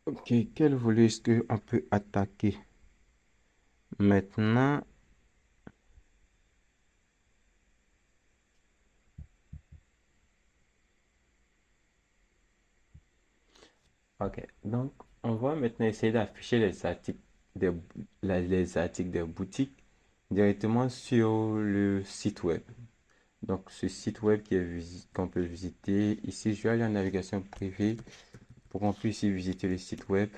Ok, quel volet est-ce qu'on peut attaquer maintenant? Ok, donc on va maintenant essayer d'afficher les articles des, les articles des boutiques directement sur le site web. Donc ce site web qu'on peut visiter, ici je vais aller en navigation privée pour qu'on puisse y visiter le site web.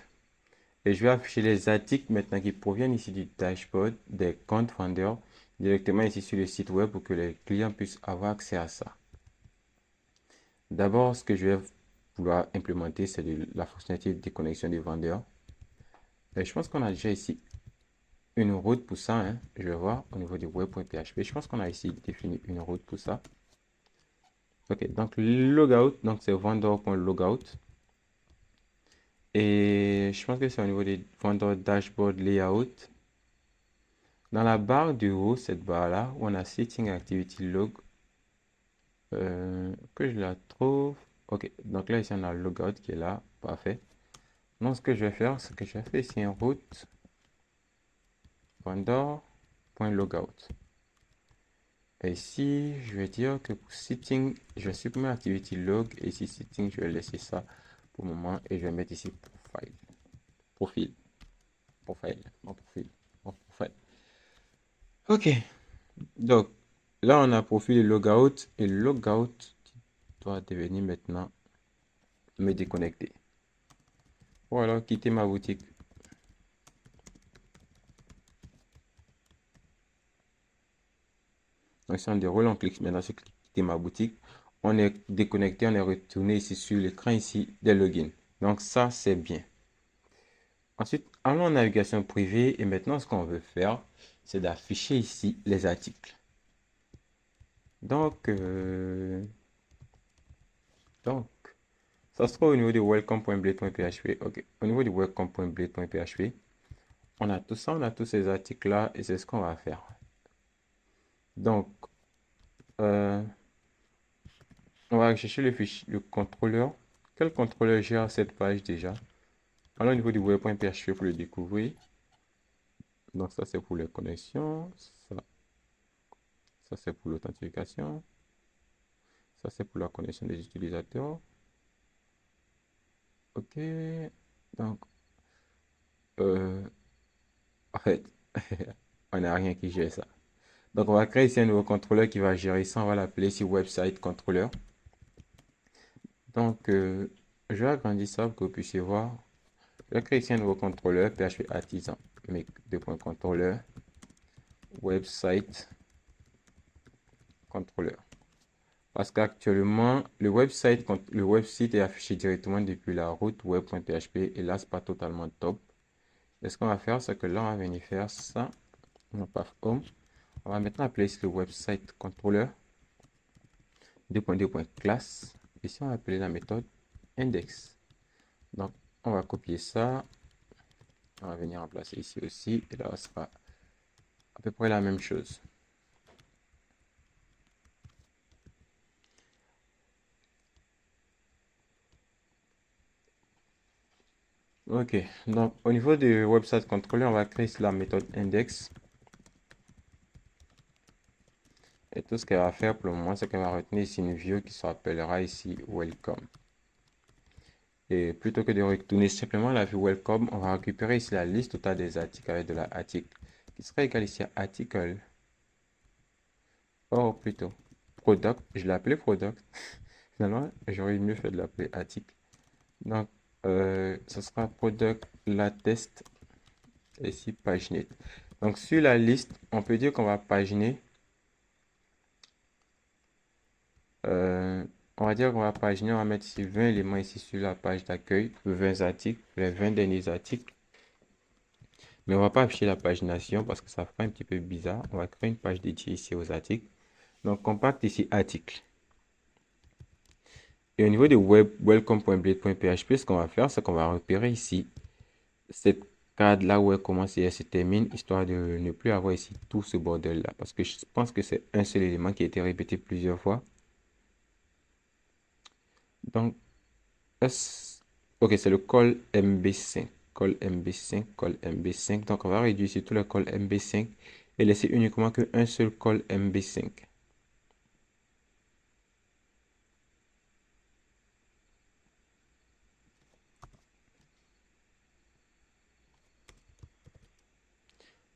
Et je vais afficher les articles maintenant qui proviennent ici du dashboard des comptes vendeurs directement ici sur le site web pour que les clients puissent avoir accès à ça. D'abord, ce que je vais vouloir implémenter, c'est la fonctionnalité de déconnexion des vendeurs. Et je pense qu'on a déjà ici une route pour ça, hein. Je vais voir au niveau du web.php. Je pense qu'on a ici défini une route pour ça. Ok, donc logout, donc c'est vendor.logout. Et je pense que c'est au niveau des vendors dashboard layout. Dans la barre du haut, cette barre-là, où on a Setting Activity Log, que je la trouve. Ok, donc là, ici, on a Logout qui est là. Parfait. Donc, ce que je vais faire, c'est que je vais faire ici un route vendor.logout. Et ici, je vais dire que pour Setting, je vais supprimer Activity Log. Et ici, Setting, je vais laisser ça pour le moment. Et je vais mettre ici Profile. Profil. Profile. Mon profil. Mon profil. Ok. Donc, là, on a profil et logout. Et logout doit devenir maintenant me déconnecter. Ou alors quitter ma boutique. Donc, si on déroule, on clique maintenant sur quitter ma boutique. On est déconnecté, on est retourné ici sur l'écran ici des logins. Donc, ça, c'est bien. Ensuite, allons en navigation privée. Et maintenant, ce qu'on veut faire, c'est d'afficher ici les articles. Donc, donc, ça se trouve au niveau de welcome.blade.php. Ok, au niveau de welcome.blade.php, on a tout ça, on a tous ces articles-là et c'est ce qu'on va faire. Donc, euh, on va chercher le fichier, le contrôleur. Quel contrôleur gère cette page déjà? Allons au niveau du web.php pour le découvrir. Donc, ça, c'est pour les connexions. Ça c'est pour l'authentification. Ça, c'est pour la connexion des utilisateurs. Ok. Donc, euh, en fait, on n'a rien qui gère ça. Donc, on va créer ici un nouveau contrôleur qui va gérer ça. On va l'appeler ici website controller. Donc, je vais agrandir ça pour que vous puissiez voir. Je vais créer ici un nouveau contrôleur PHP artisan. Mais deux points contrôleur website controller. Parce qu'actuellement, le website est affiché directement depuis la route web.php et là, c'est pas totalement top. Et ce qu'on va faire, c'est que là, on va venir faire ça. On va pas home. On va maintenant appeler ici le website controller 2.2.class. Ici, on va appeler la méthode index. Donc, on va copier ça. On va venir remplacer ici aussi. Et là, ce sera à peu près la même chose. Ok, donc au niveau du website controller, on va créer la méthode index. Et tout ce qu'elle va faire pour le moment, c'est qu'elle va retenir ici une view qui s'appellera ici welcome. Et plutôt que de retourner simplement la vue welcome, on va récupérer ici la liste totale des articles avec de l'article qui sera égal ici à article. Oh, plutôt product. Je l'ai appelé product. Finalement, j'aurais mieux fait de l'appeler article. Donc, ce sera product la test ici paginate. Donc, sur la liste, on peut dire qu'on va paginer. Euh, on va dire qu'on va paginer, on va mettre ici 20 éléments ici sur la page d'accueil, 20 articles, les 20 derniers articles. Mais on va pas afficher la pagination parce que ça fera un petit peu bizarre. On va créer une page dédiée ici aux articles. Donc, compacte ici article. Et au niveau de welcome.blade.php, ce qu'on va faire, c'est qu'on va repérer ici cette carte là où elle commence et elle se termine, histoire de ne plus avoir ici tout ce bordel là. Parce que je pense que c'est un seul élément qui a été répété plusieurs fois. Donc, Ok, c'est le col MB5. Col MB5, col MB5. Donc, on va réduire ici tout le col MB5 et laisser uniquement qu'un seul col MB5.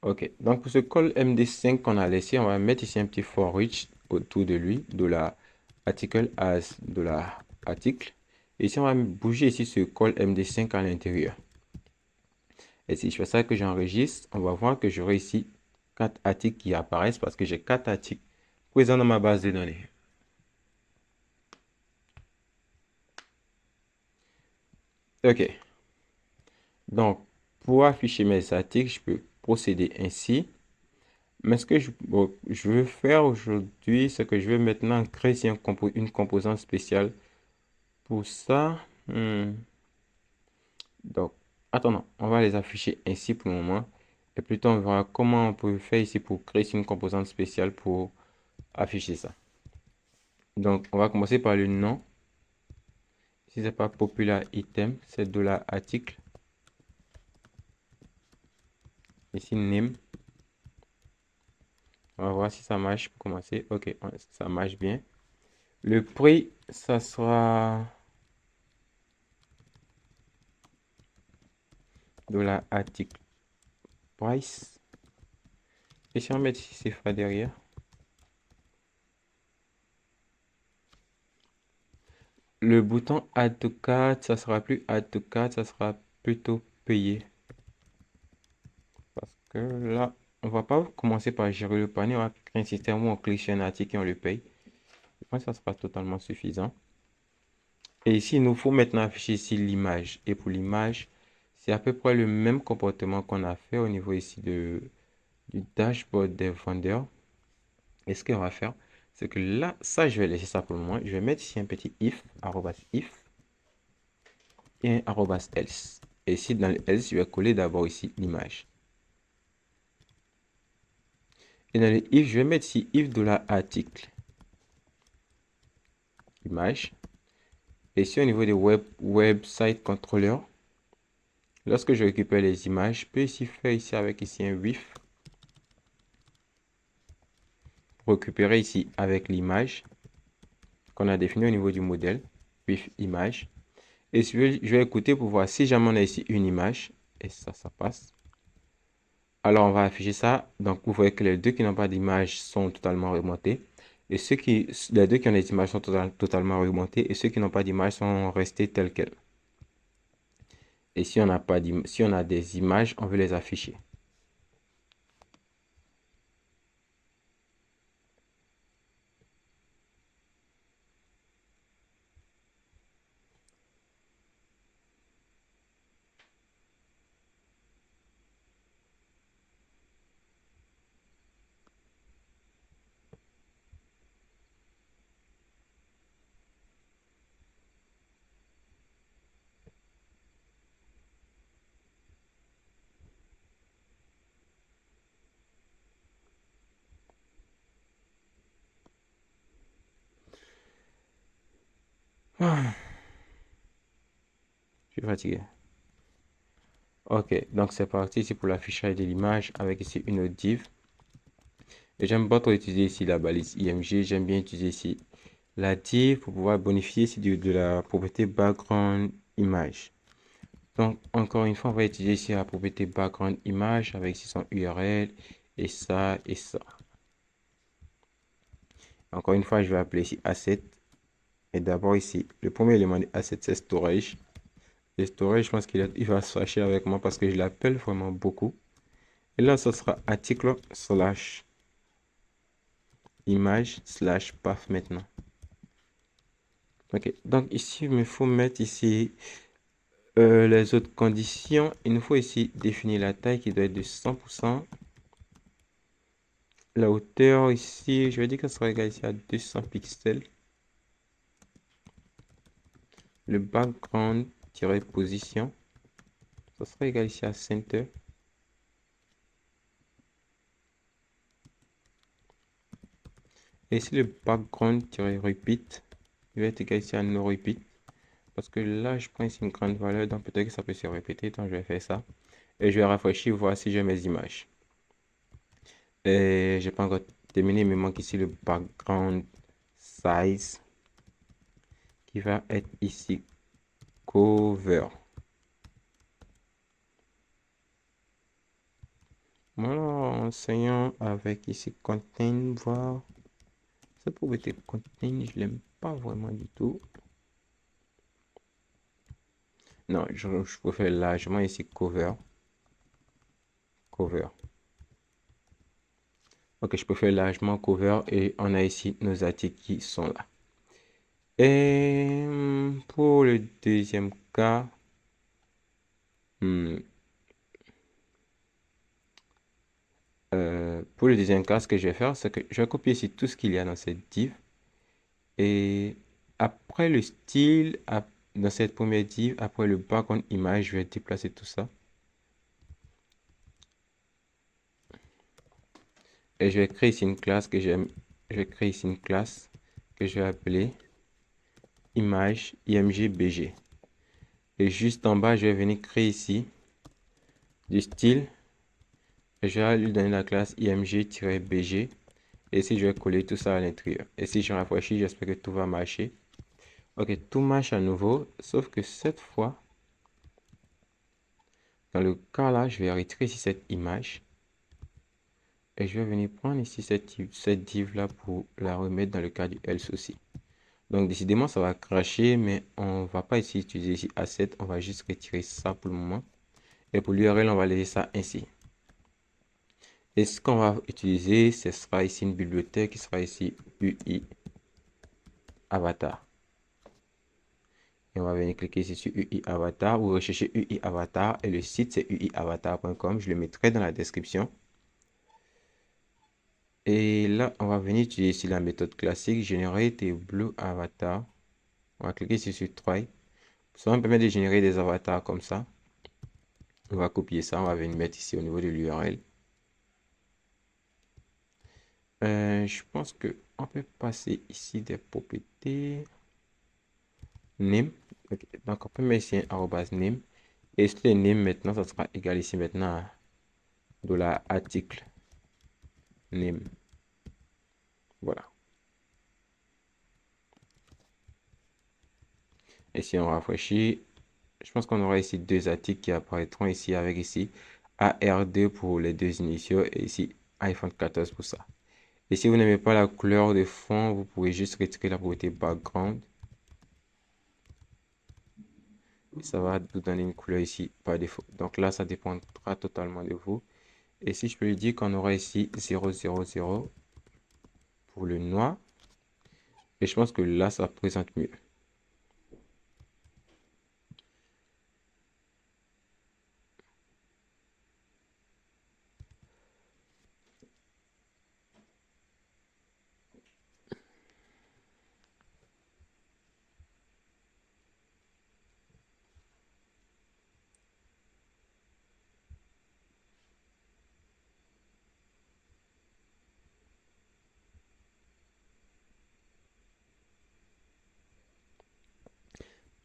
Ok, donc pour ce col MD5 qu'on a laissé, on va mettre ici un petit for each autour de lui, de la article as de la article. Et ici, on va bouger ici ce col MD5 à l'intérieur. Et si je fais ça que j'enregistre, on va voir que j'aurai ici 4 articles qui apparaissent parce que j'ai 4 articles présents dans ma base de données. Ok, donc pour afficher mes articles, je peux procéder ainsi. Mais ce que je veux faire aujourd'hui, c'est que je vais maintenant créer ici une composante spéciale. Pour ça, donc, attends, on va les afficher ainsi pour le moment. Et plus tard, on verra comment on peut faire ici pour créer ici une composante spéciale pour afficher ça. Donc, on va commencer par le nom. Si c'est pas popular item, c'est de l'article. Ici, name. On va voir si ça marche pour commencer. Ok, ça marche bien. Le prix, ça sera de l'article price. Et si on met ici CFA derrière. Le bouton Add to Cart, ça sera plus Add to Cart, ça sera plutôt payer. Parce que là, on va pas commencer par gérer le panier, on va créer un système où on clique sur un article et on le paye. Je pense que ça sera totalement suffisant. Et ici, il nous faut maintenant afficher ici l'image. Et pour l'image, c'est à peu près le même comportement qu'on a fait au niveau ici du dashboard des vendeurs. Et ce qu'on va faire, c'est que là, ça, je vais laisser ça pour le moment. Je vais mettre ici un petit if, arrobas if, et un arrobas else. Et ici, dans le else, je vais coller d'abord ici l'image. Et dans le if, je vais mettre ici if de l'article. Image. Et ici, au niveau des website controller, lorsque je récupère les images, je peux ici faire ici avec ici un with. Récupérer ici avec l'image qu'on a défini au niveau du modèle, with image. Et je vais écouter pour voir si jamais on a ici une image, et ça passe. Alors on va afficher ça. Donc vous voyez que les deux qui n'ont pas d'image sont totalement remontés. Et les deux qui ont des images sont totalement remontés. Et ceux qui n'ont pas d'image sont restés tels quels. Et si on a des images, on veut les afficher. Je suis fatigué. Ok, donc c'est parti ici pour l'affichage de l'image avec ici une autre div. Et j'aime pas trop utiliser ici la balise IMG, j'aime bien utiliser ici la div pour pouvoir bonifier ici de la propriété background image. Donc encore une fois, on va utiliser ici la propriété background image avec ici son URL et ça et ça. Encore une fois, je vais appeler ici asset. Et d'abord ici, le premier élément de asset c'est storage. Et storage, je pense qu'il va se fâcher avec moi parce que je l'appelle vraiment beaucoup. Et là, ce sera article slash image slash path maintenant. Ok, donc ici, il me faut mettre ici les autres conditions. Il nous faut ici définir la taille qui doit être de 100%. La hauteur ici, je vais dire qu'elle sera égale ici à 200 pixels. Le background-position, ça sera égal ici à center. Et ici le background-repeat, il va être égal ici à no repeat. parce que là, je prends ici une grande valeur, donc peut-être que ça peut se répéter, donc je vais faire ça. Et je vais rafraîchir, voir si j'ai mes images. Et j'ai pas encore terminé, il me manque ici le background size qui va être ici cover. Voilà, enseignant avec ici contain, voir. Cette propriété contain, je l'aime pas vraiment du tout. Non, je préfère largement ici cover. Cover. Ok, je préfère largement cover et on a ici nos articles qui sont là. Et pour le deuxième cas, hmm, ce que je vais faire, c'est que je vais copier ici tout ce qu'il y a dans cette div. Et après le style, dans cette première div, après le background image, je vais déplacer tout ça. Et je vais créer ici une classe que j'aime. Je vais créer ici une classe que je vais appeler image imgbg. Et juste en bas, je vais venir créer ici du style. Et je vais lui donner la classe img-bg. Et ici, je vais coller tout ça à l'intérieur. Et si je rafraîchis, j'espère que tout va marcher. Ok, tout marche à nouveau. Sauf que cette fois, dans le cas là, je vais retirer ici cette image. Et je vais venir prendre ici cette div là pour la remettre dans le cas du else aussi. Donc décidément ça va cracher, mais on va pas ici utiliser ici asset, on va juste retirer ça pour le moment. Et pour l'URL on va laisser ça ainsi. Et ce qu'on va utiliser, ce sera ici une bibliothèque qui sera ici UI avatar. Et on va venir cliquer ici sur UI avatar ou rechercher UI avatar et le site c'est uiavatar.com. Je le mettrai dans la description. Et là, on va venir utiliser ici la méthode classique Generate Blue Avatar. On va cliquer ici sur Try. Ça va me permettre de générer des avatars comme ça. On va copier ça, on va venir mettre ici au niveau de l'URL. Je pense que on peut passer ici des propriétés. Name. Okay. Donc on peut mettre ici un name. Et ici le name maintenant, ça sera égal ici maintenant à $article name. Voilà. Et si on rafraîchit, je pense qu'on aura ici deux articles qui apparaîtront ici avec ici AR2 pour les deux initiaux et ici iPhone 14 pour ça. Et si vous n'aimez pas la couleur de fond, vous pouvez juste retirer la propriété background. Et ça va vous donner une couleur ici par défaut. Donc là, ça dépendra totalement de vous. Et si je peux lui dire qu'on aura ici 000 pour le noir. Et je pense que là, ça présente mieux.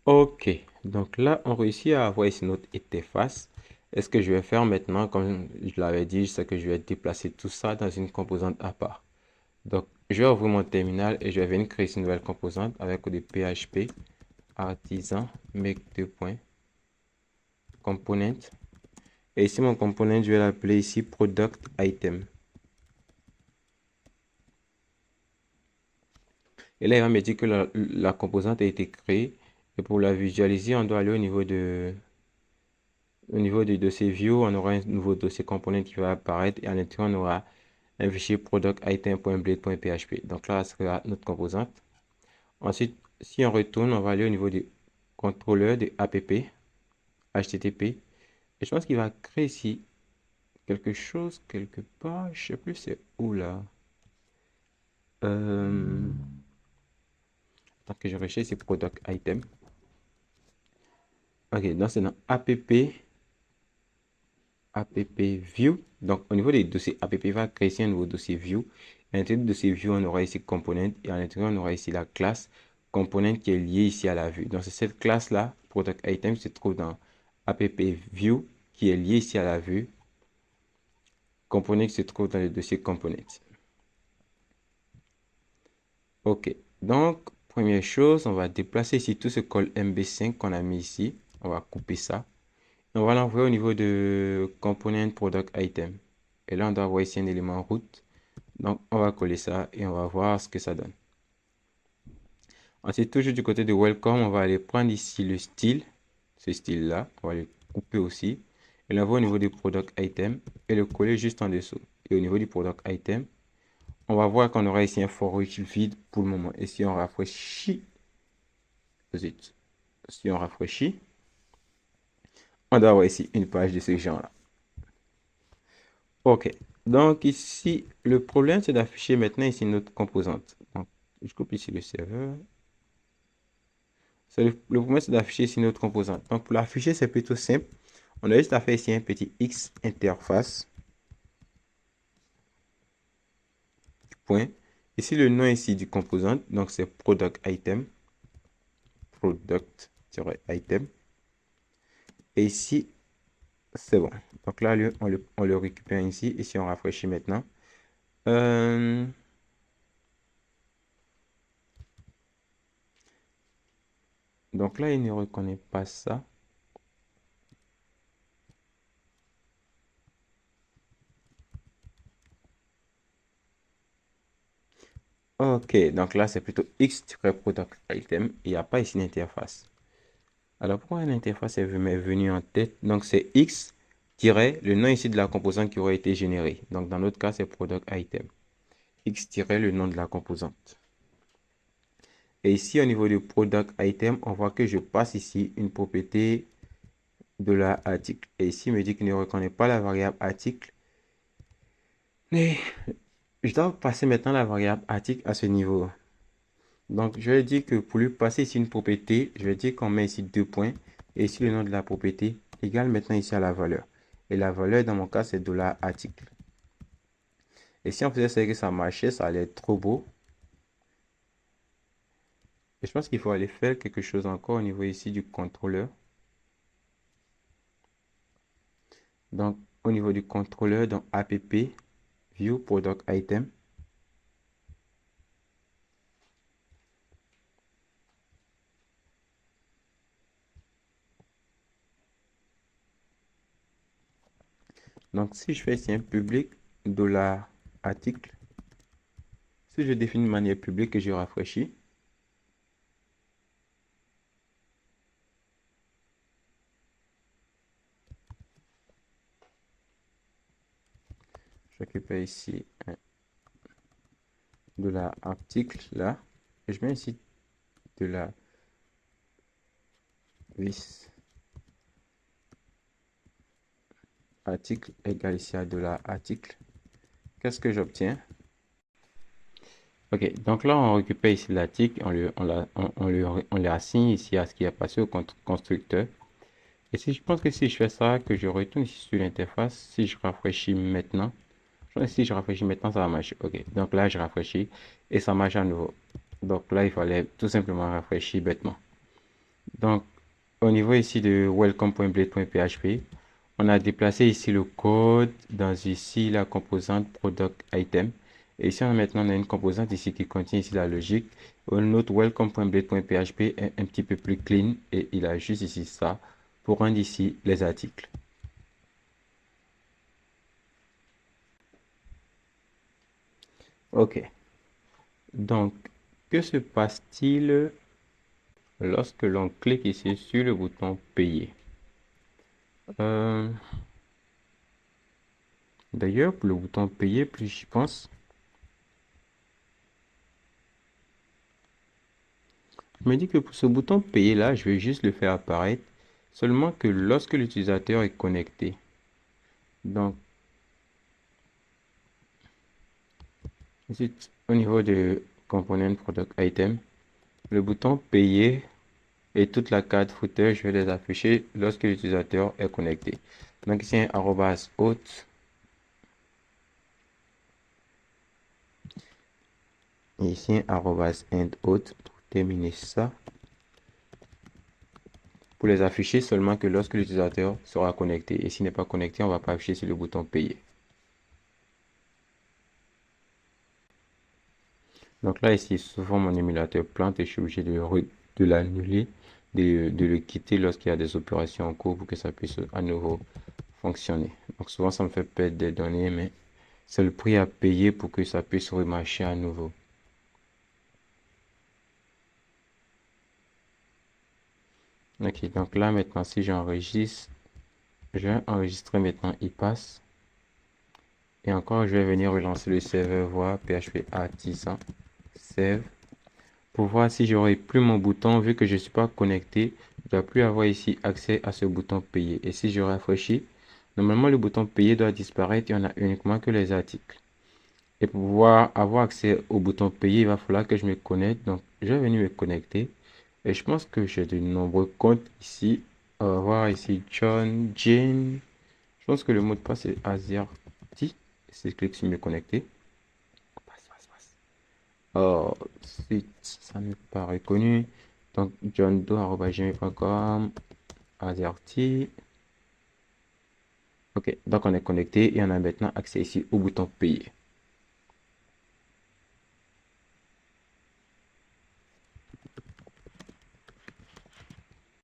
Ok, donc là, on réussit à avoir ici notre interface. Et ce que je vais faire maintenant, comme je l'avais dit, c'est que je vais déplacer tout ça dans une composante à part. Donc, je vais ouvrir mon terminal et je vais venir créer une nouvelle composante avec le PHP artisan make 2 points component. Et ici, mon component, je vais l'appeler ici product item. Et là, il va me dire que la composante a été créée. Et pour la visualiser, on doit aller au niveau du dossier view. On aura un nouveau dossier component qui va apparaître. Et à l'intérieur, on aura un fichier product item.blade.php. Donc là, ça sera notre composante. Ensuite, si on retourne, on va aller au niveau du contrôleur de app, HTTP. Et je pense qu'il va créer ici quelque chose quelque part. Je sais plus c'est où là. Tant que je recherche, c'est product item. Ok, donc c'est dans app view. Donc au niveau des dossiers app, va créer un nouveau dossier view. Et à l'intérieur du dossier view, on aura ici component et à l'intérieur, on aura ici la classe component qui est lié ici à la vue. Donc, c'est cette classe-là, product item, qui se trouve dans app view, qui est lié ici à la vue. Component qui se trouve dans le dossier component. OK. Donc, première chose, on va déplacer ici tout ce col MB5 qu'on a mis ici. On va couper ça. On va l'envoyer au niveau de component product item. Et là, on doit avoir ici un élément route. Donc, on va coller ça et on va voir ce que ça donne. Ensuite, toujours du côté de welcome, on va aller prendre ici le style. Ce style-là, on va le couper aussi. Et l'envoyer au niveau du product item et le coller juste en dessous. Et au niveau du product item, on va voir qu'on aura ici un for each vide pour le moment. Et si on rafraîchit, si on rafraîchit, on doit avoir ici une page de ce genre-là. OK. Donc ici, le problème, c'est d'afficher maintenant ici notre composante. Donc, je copie ici le serveur. Le problème, c'est d'afficher ici notre composante. Donc, pour l'afficher, c'est plutôt simple. On a juste à faire ici un petit X interface. Point. Ici, le nom ici du composant, donc c'est product item. Product-item. Et ici, c'est bon. Donc là, on le récupère ici. Et si on rafraîchit maintenant. Donc là, il ne reconnaît pas ça. Ok, donc là, c'est plutôt X-product item. Il n'y a pas ici d'interface. Alors, pourquoi l'interface est venue en tête? Donc, c'est X- le nom ici de la composante qui aurait été générée. Donc, dans notre cas, c'est product item. X- le nom de la composante. Et ici, au niveau du product item, on voit que je passe ici une propriété de l'article. Et ici, il me dit qu'il ne reconnaît pas la variable article. Mais je dois passer maintenant la variable article à ce niveau. Donc, je vais dire que pour lui passer ici une propriété, je vais dire qu'on met ici 2 points. Et ici, le nom de la propriété égale maintenant ici à la valeur. Et la valeur, dans mon cas, c'est $article. Et si on faisait ça et que ça marchait, ça allait être trop beau. Et je pense qu'il faut aller faire quelque chose encore au niveau ici du contrôleur. Donc, au niveau du contrôleur, dans app view product item. Donc, si je fais ici un public $article, si je définis de manière publique et je rafraîchis, je récupère ici un $article là, et je mets ici de la vis article égale ici à $article. Qu'est-ce que j'obtiens? Ok, donc là on récupère ici l'article, on le assigne ici à ce qui est passé au constructeur. Et si je pense que si je fais ça, que je retourne ici sur l'interface, si je rafraîchis maintenant, si je rafraîchis maintenant, ça va marcher. Ok, donc là je rafraîchis et ça marche à nouveau. Donc là il fallait tout simplement rafraîchir bêtement. Donc au niveau ici de welcome.blade.php, on a déplacé ici le code dans ici la composante product item. Et ici, maintenant, on a une composante ici qui contient ici la logique. Notre welcome.blade.php est un petit peu plus clean et il a juste ici ça pour rendre ici les articles. OK. Donc, que se passe-t-il lorsque l'on clique ici sur le bouton payer? D'ailleurs, pour le bouton payer, plus j'y pense, je me dis que pour ce bouton payer là, je vais juste le faire apparaître seulement que lorsque l'utilisateur est connecté. Donc, ensuite, au niveau de component product item, le bouton payer et toute la carte footer, je vais les afficher lorsque l'utilisateur est connecté. Donc ici, un arrobas hôte. Ici, un arrobas end hôte. terminer ça. Pour les afficher seulement que lorsque l'utilisateur sera connecté. Et s'il n'est pas connecté, on ne va pas afficher sur le bouton payer. Donc là, ici, souvent mon émulateur plante et je suis obligé de l'annuler, de le quitter lorsqu'il y a des opérations en cours pour que ça puisse à nouveau fonctionner. Donc souvent, ça me fait perdre des données, mais c'est le prix à payer pour que ça puisse remarcher à nouveau. Ok, donc là maintenant, si j'enregistre, je vais enregistrer maintenant iPass. Et encore, je vais venir relancer le serveur voir PHP artisan save pour voir si j'aurai plus mon bouton vu que je ne suis pas connecté. Je ne dois plus avoir ici accès à ce bouton payer. Et si je rafraîchis, normalement le bouton payer doit disparaître. Il n'y en a uniquement que les articles. Et pour pouvoir avoir accès au bouton payer, il va falloir que je me connecte. Donc, je vais venir me connecter. Et je pense que j'ai de nombreux comptes ici. On va voir ici John, Jane. Je pense que le mot de passe est Azerty. Si je clique sur me connecter. Oh, ça n'est pas reconnu. Donc, johndoe@gmail.com, Azerty. Ok, donc on est connecté et on a maintenant accès ici au bouton payer.